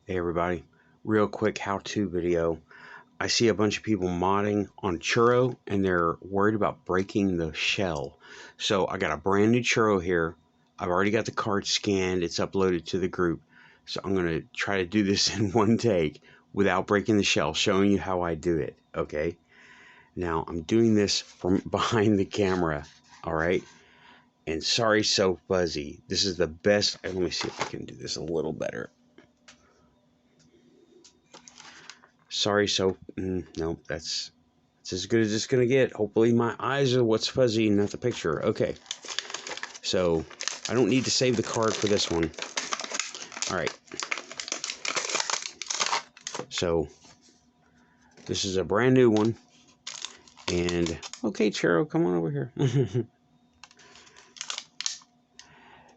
Hey everybody, real quick how-to video. I see a bunch of people modding on Churro and they're worried about breaking the shell. So I got a brand new Churro here. I've already got the card scanned, it's uploaded to the group. So I'm going to try to do this in one take without breaking the shell, showing you how I do it, okay? Now I'm doing this from behind the camera, alright? And sorry so fuzzy. This is the best. Let me see if I can do this a little better. Sorry, so no, that's as good as it's gonna get. Hopefully my eyes are what's fuzzy, not the picture. Okay, so I don't need to save the card for this one. All right, so this is a brand new one, and okay, Churro, come on over here.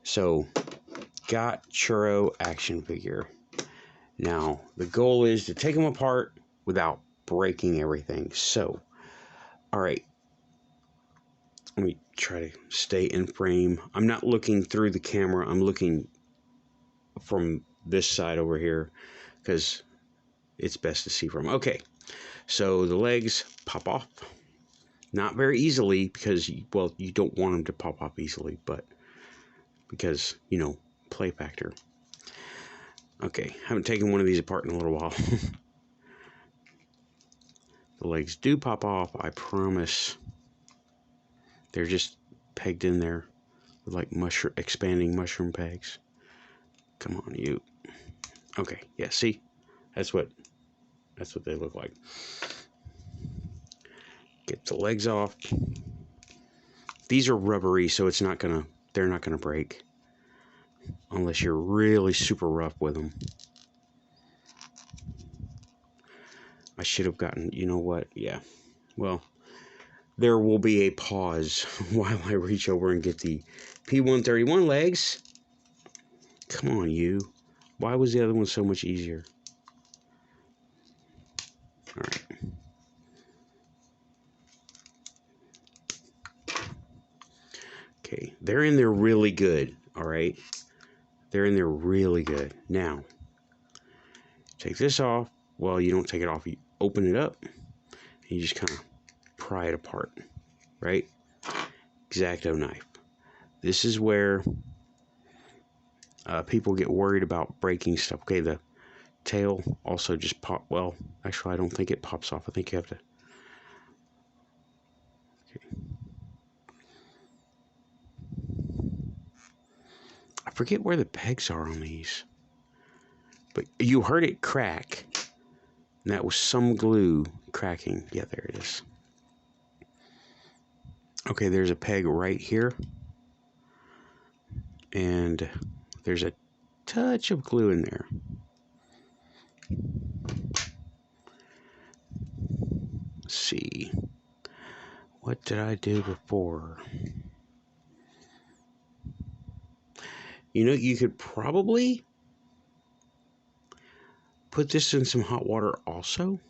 So, got Churro action figure. Now the goal is to take them apart without breaking everything. So, all right. Let me try to stay in frame. I'm not looking through the camera. I'm looking from this side over here because it's best to see from. Okay, so the legs pop off. Not very easily because, well, you don't want them to pop off easily, but because, you know, play factor. Okay, haven't taken one of these apart in a little while. The legs do pop off, I promise. They're just pegged in there with like expanding mushroom pegs. Come on, you. Okay, yeah, see? That's what they look like. Get the legs off. These are rubbery, so they're not gonna break. Unless you're really super rough with them. I should have gotten, you know what? Yeah. Well, there will be a pause while I reach over and get the P131 legs. Come on, you. Why was the other one so much easier? All right. Okay, they're in there really good, all right? They're in there really good. Now, take this off. Well, you don't take it off. You open it up, and you just kind of pry it apart, right? X-Acto knife. This is where people get worried about breaking stuff. Okay, the tail also just pop. Well, actually, I don't think it pops off. I think you have to. Okay. I forget where the pegs are on these, but you heard it crack. And that was some glue cracking. Yeah, there it is. Okay, there's a peg right here. And there's a touch of glue in there. Let's see. What did I do before? You know, you could probably put this in some hot water also.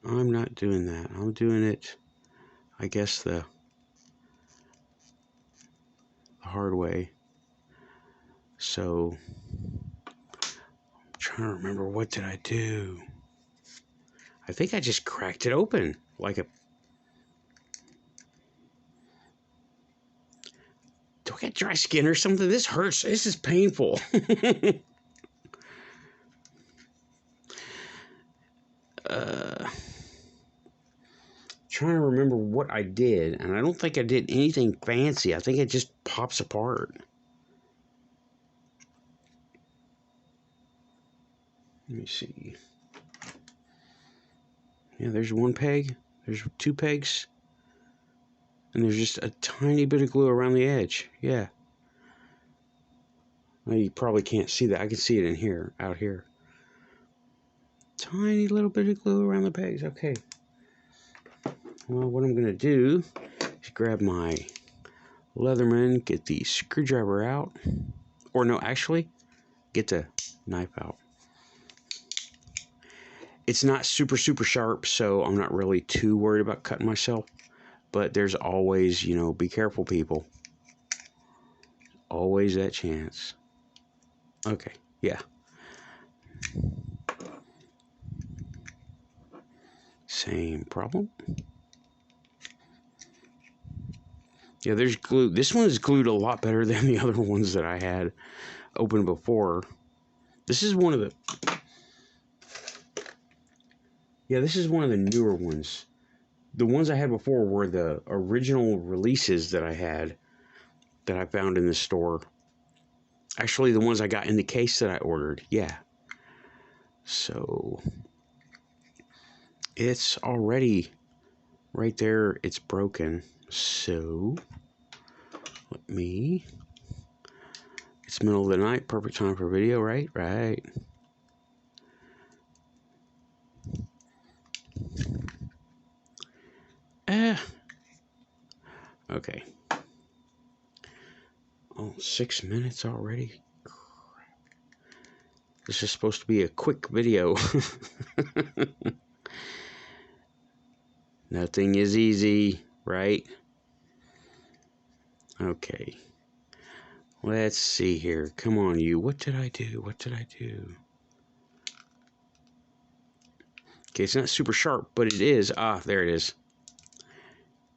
I'm not doing that. I'm doing it, I guess, the hard way. So, I'm trying to remember, what did I do? I think I just cracked it open like a... Do I get dry skin or something? This hurts. This is painful. Trying to remember what I did, and I don't think I did anything fancy. I think it just pops apart. Let me see. Yeah, there's one peg. There's two pegs. And there's just a tiny bit of glue around the edge. Yeah. Well, you probably can't see that. I can see it in here, out here. Tiny little bit of glue around the pegs. Okay. Well, what I'm going to do is grab my Leatherman, get the screwdriver out. Or no, actually, get the knife out. It's not super sharp, so I'm not really too worried about cutting myself. But there's always, you know, be careful, people. Always that chance. Okay, yeah. Same problem. Yeah, there's glue. This one is glued a lot better than the other ones that I had open before. This is one of the... Yeah, this is one of the newer ones. The ones I had before were the original releases that I had, that I found in the store. Actually, the ones I got in the case that I ordered. Yeah. So, it's already right there. It's broken. So, let me... It's middle of the night. Perfect time for video, right? Right. Okay. Oh, 6 minutes already? This is supposed to be a quick video. Nothing is easy, right? Okay. Let's see here. Come on, you. What did I do? What did I do? Okay, it's not super sharp, but it is. Ah, there it is.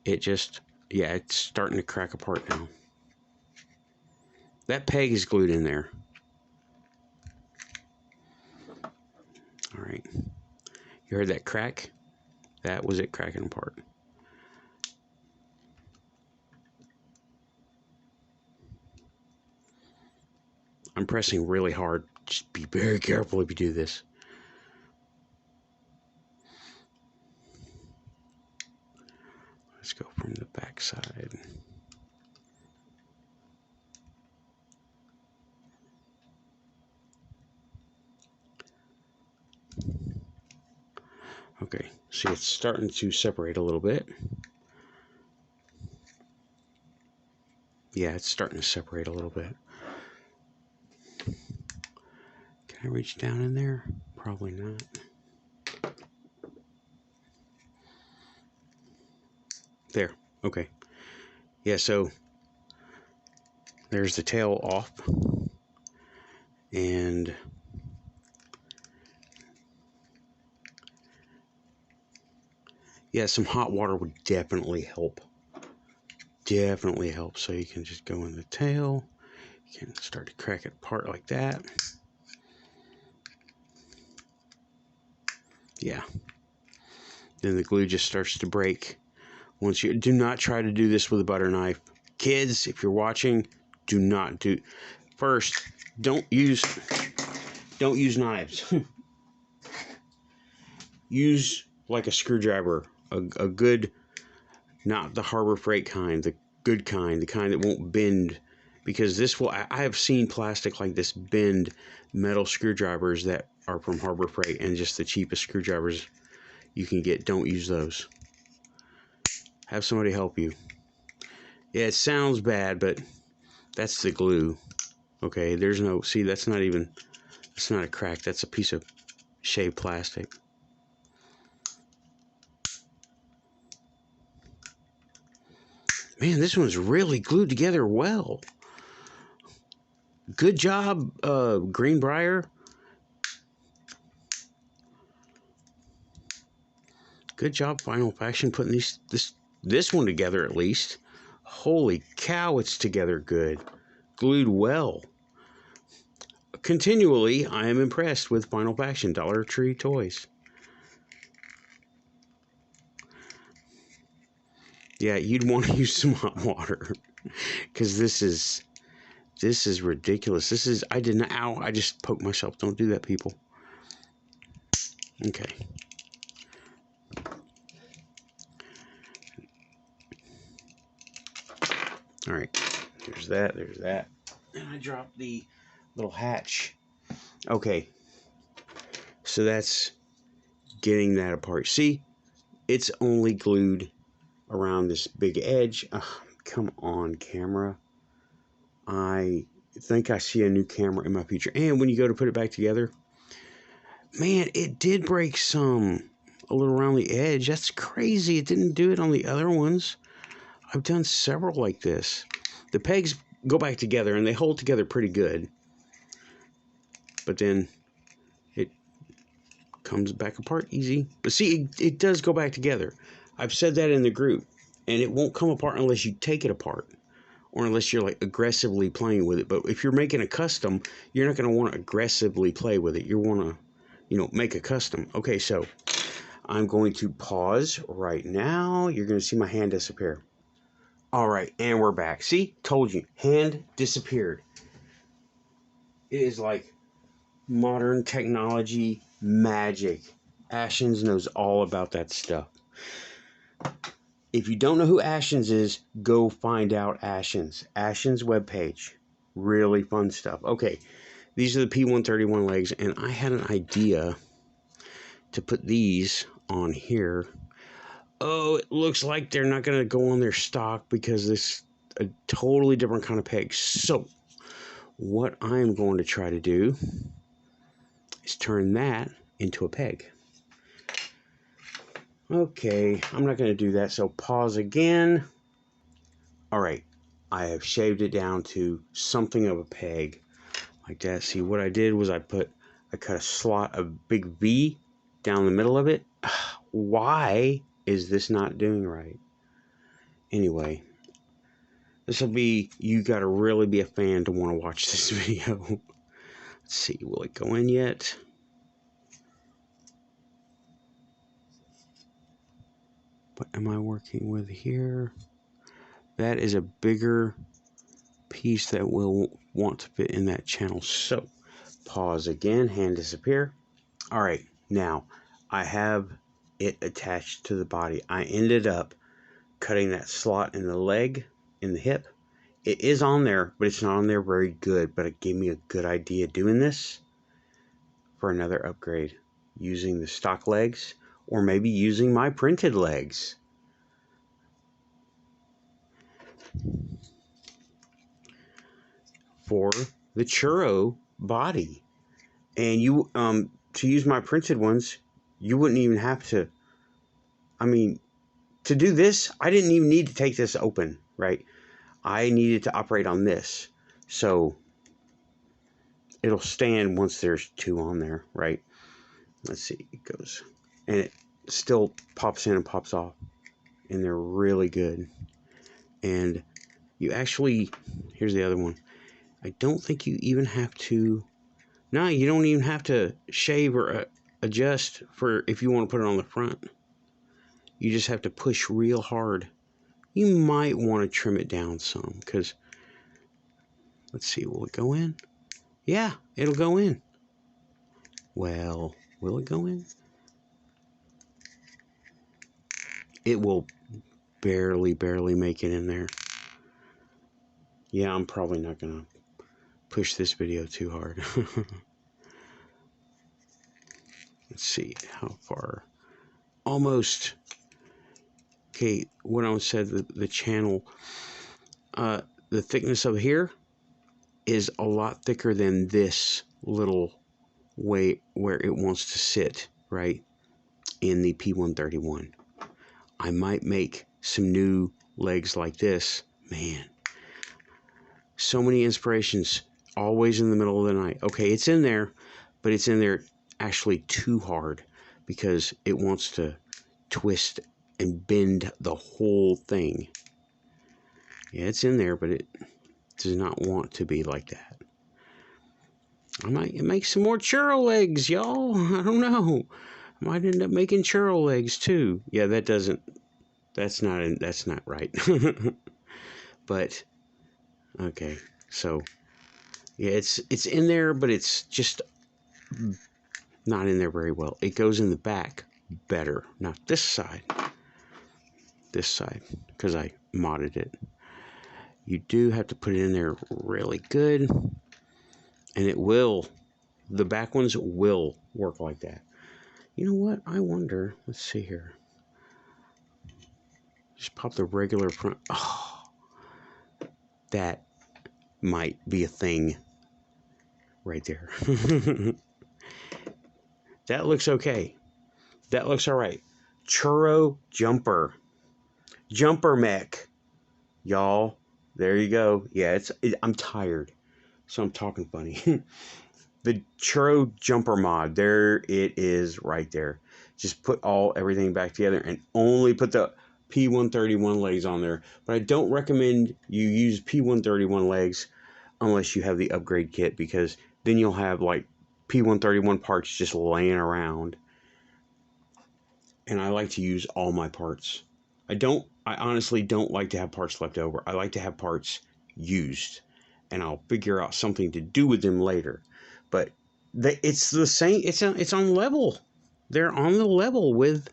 It just... Yeah, it's starting to crack apart now. That peg is glued in there. All right. You heard that crack? That was it cracking apart. I'm pressing really hard. Just be very careful if you do this. Let's go from the back side. Okay, see, it's starting to separate a little bit. Yeah, it's starting to separate a little bit. Can I reach down in there? Probably not. There, okay. Yeah, so there's the tail off. And yeah, some hot water would definitely help. Definitely help. So you can just go in the tail. You can start to crack it apart like that. Yeah. Then the glue just starts to break. Once you do not try to do this with a butter knife. Kids, if you're watching, do not do... First, don't use knives. Use like a screwdriver, a good, not the Harbor Freight kind, the good kind, the kind that won't bend, because this will... I have seen plastic like this bend metal screwdrivers that are from Harbor Freight, and just the cheapest screwdrivers you can get. Don't use those. Have somebody help you. Yeah, it sounds bad, but that's the glue. Okay, there's no... See, that's not even... It's not a crack. That's a piece of shaved plastic. Man, this one's really glued together well. Good job, Greenbrier. Good job, Final Faction, putting this one together at least. Holy cow, it's together good. Glued well. Continually, I am impressed with Final Faction Dollar Tree toys. Yeah, you'd want to use some hot water, because this is ridiculous. This is... I didn't... Ow, I just poked myself. Don't do that, people. Okay. All right. There's that. There's that. And I dropped the little hatch. Okay. So that's getting that apart. See? It's only glued around this big edge. Come on, camera. I think I see a new camera in my future. And when you go to put it back together, man, it did break some a little around the edge. That's crazy. It didn't do it on the other ones. I've done several like this. The pegs go back together and they hold together pretty good. But then it comes back apart easy. But see, it does go back together. I've said that in the group, and it won't come apart unless you take it apart, or unless you're like aggressively playing with it. But if you're making a custom, you're not going to want to aggressively play with it. You want to, you know, make a custom. Okay, so I'm going to pause right now. You're going to see my hand disappear. All right, and we're back. See, told you, hand disappeared. It is like modern technology magic. Ashens knows all about that stuff. If you don't know who Ashens is, go find out Ashens. Ashens webpage. Really fun stuff. Okay, these are the P131 legs, and I had an idea to put these on here. Oh, it looks like they're not going to go on their stock because this is a totally different kind of peg. So, what I'm going to try to do is turn that into a peg. Okay, I'm not going to do that, so pause again. All right, I have shaved it down to something of a peg, like that. See, what I did was I cut a slot, a big V down the middle of it. Why is this not doing right? Anyway, this will be, you got to really be a fan to want to watch this video. Let's see, will it go in yet? What am I working with here? That is a bigger piece that will want to fit in that channel. So, pause again, hand disappear. All right, now I have it attached to the body. I ended up cutting that slot in the leg, in the hip. It is on there, but it's not on there very good. But it gave me a good idea doing this for another upgrade, using the stock legs, or maybe using my printed legs. For the Churro body. And you, to use my printed ones, you wouldn't even have to, I mean, to do this, I didn't even need to take this open, right? I needed to operate on this. So it'll stand once there's two on there, right? Let's see, it goes. And it still pops in and pops off. And they're really good. And you actually, here's the other one. I don't think you even have to, no, you don't even have to shave or adjust for if you want to put it on the front. You just have to push real hard. You might want to trim it down some because, let's see, will it go in? Yeah, it'll go in. Well, will it go in? It will barely make it in there. Yeah, I'm probably not going to push this video too hard. Let's see how far. Almost. Okay, what I said, the channel, the thickness of here is a lot thicker than this little way where it wants to sit, right, in the P131. I might make some new legs like this. Man, so many inspirations, always in the middle of the night. Okay, it's in there, but it's in there actually too hard because it wants to twist and bend the whole thing. Yeah, it's in there, but it does not want to be like that. I might make some more churro legs, y'all. I don't know. I might end up making churro legs too. Yeah, that's not right. But okay, so yeah, it's in there, but it's just not in there very well. It goes in the back better, not this side. This side, because I modded it. You do have to put it in there really good, and it will. The back ones will work like that. You know what? I wonder. Let's see here. Just pop the regular front. Oh, that might be a thing right there. That looks okay. That looks all right. Churro jumper. Jumper mech. Y'all, there you go. Yeah, I'm tired, so I'm talking funny. the Churro jumper mod. There it is right there. Just put everything back together and only put the P131 legs on there. But I don't recommend you use P131 legs unless you have the upgrade kit, because then you'll have like P131 parts just laying around. And I like to use all my parts. I honestly don't like to have parts left over. I like to have parts used, and I'll figure out something to do with them later. But it's the same. It's on level. They're on the level with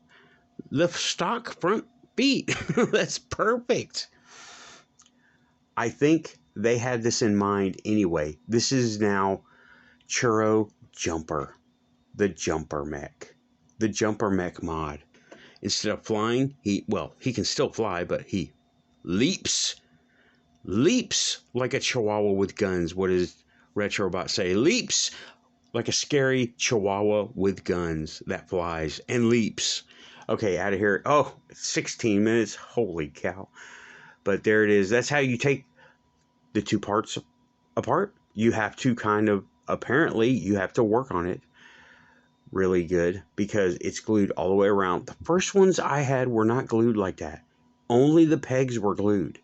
the stock front feet. That's perfect. I think they had this in mind anyway. This is now Churro Jumper, the jumper mech mod. Instead of flying, he can still fly, but he leaps like a chihuahua with guns. What does Retrobot say? Leaps like a scary chihuahua with guns that flies and leaps. Okay, out of here. Oh, 16 minutes. Holy cow. But there it is. That's how you take the two parts apart. You have to apparently, you have to work on it really good, because it's glued all the way around. The first ones I had were not glued like that. Only the pegs were glued.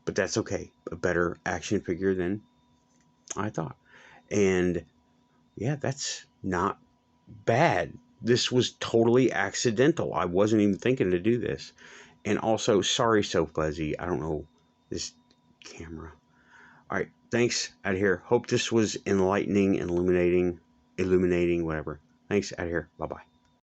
But that's okay. A better action figure than I thought. And yeah, that's not bad. This was totally accidental. I wasn't even thinking to do this. And also, sorry, so fuzzy. I don't know this camera. All right, thanks. Out of here. Hope this was enlightening, illuminating, whatever. Thanks. Out of here. Bye-bye.